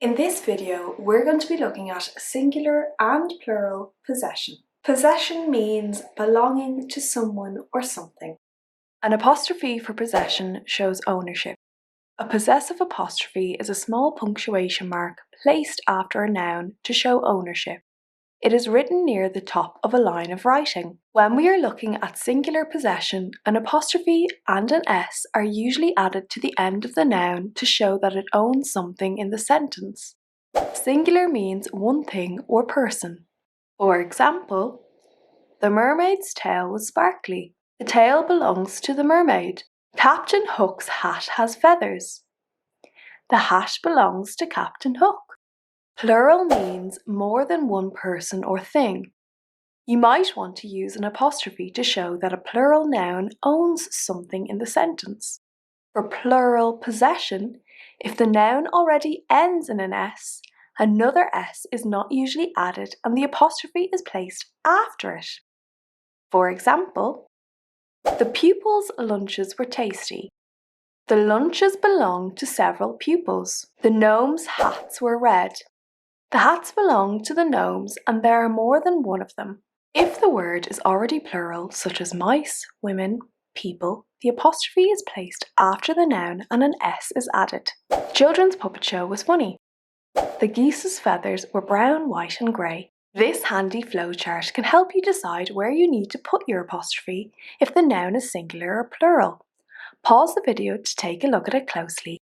In this video, we're going to be looking at singular and plural possession. Possession means belonging to someone or something. An apostrophe for possession shows ownership. A possessive apostrophe is a small punctuation mark placed after a noun to show ownership. It is written near the top of a line of writing. When we are looking at singular possession, an apostrophe and an S are usually added to the end of the noun to show that it owns something in the sentence. Singular means one thing or person. For example, the mermaid's tail was sparkly. The tail belongs to the mermaid. Captain Hook's hat has feathers. The hat belongs to Captain Hook. Plural means more than one person or thing. You might want to use an apostrophe to show that a plural noun owns something in the sentence. For plural possession, if the noun already ends in an S, another S is not usually added and the apostrophe is placed after it. For example, the pupils' lunches were tasty. The lunches belonged to several pupils. The gnomes' hats were red. The hats belong to the gnomes and there are more than one of them. If the word is already plural, such as mice, women, people, the apostrophe is placed after the noun and an S is added. The children's puppet show was funny. The geese's feathers were brown, white and grey. This handy flowchart can help you decide where you need to put your apostrophe if the noun is singular or plural. Pause the video to take a look at it closely.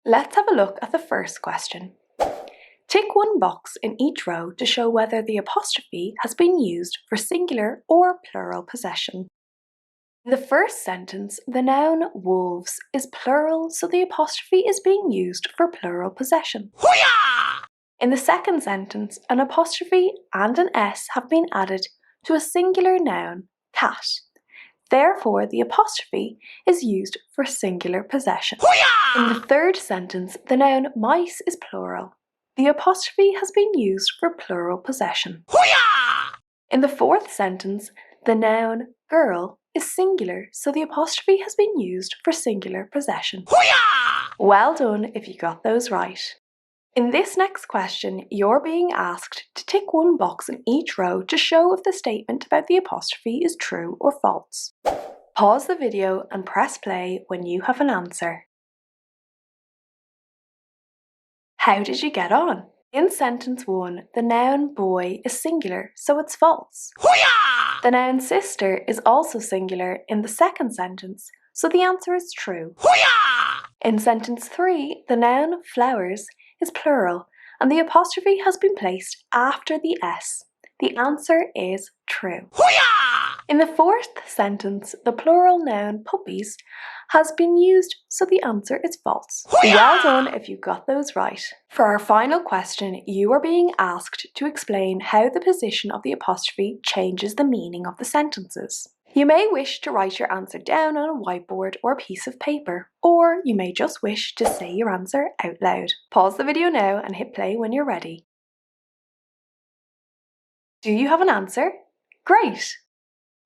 Let's have a look at the first question. Tick one box in each row to show whether the apostrophe has been used for singular or plural possession. In the first sentence, the noun wolves is plural, so the apostrophe is being used for plural possession. Hoo-yah! In the second sentence, an apostrophe and an S have been added to a singular noun, cat. Therefore, the apostrophe is used for singular possession. Hoo-yah! In the third sentence, the noun mice is plural. The apostrophe has been used for plural possession. Hoo-yah! In the fourth sentence, the noun girl is singular, so the apostrophe has been used for singular possession. Hoo-yah! Well done if you got those right. In this next question, you're being asked to tick one box in each row to show if the statement about the apostrophe is true or false. Pause the video and press play when you have an answer. How did you get on? In sentence 1, the noun boy is singular, so it's false. Hoo-yah! The noun sister is also singular in the second sentence, so the answer is true. Hoo-yah! In sentence 3, the noun flowers is plural and the apostrophe has been placed after the S. The answer is true. Hoo-yah! In the fourth sentence, the plural noun puppies has been used, so the answer is false. Hoo-yah! Well done if you got those right. For our final question, you are being asked to explain how the position of the apostrophe changes the meaning of the sentences. You may wish to write your answer down on a whiteboard or piece of paper, or you may just wish to say your answer out loud. Pause the video now and hit play when you're ready. Do you have an answer? Great!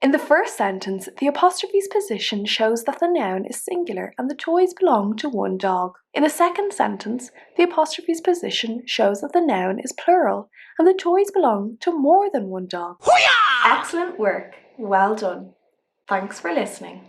In the first sentence, the apostrophe's position shows that the noun is singular and the toys belong to one dog. In the second sentence, the apostrophe's position shows that the noun is plural and the toys belong to more than one dog. Hoo-yah! Excellent work. Well done. Thanks for listening.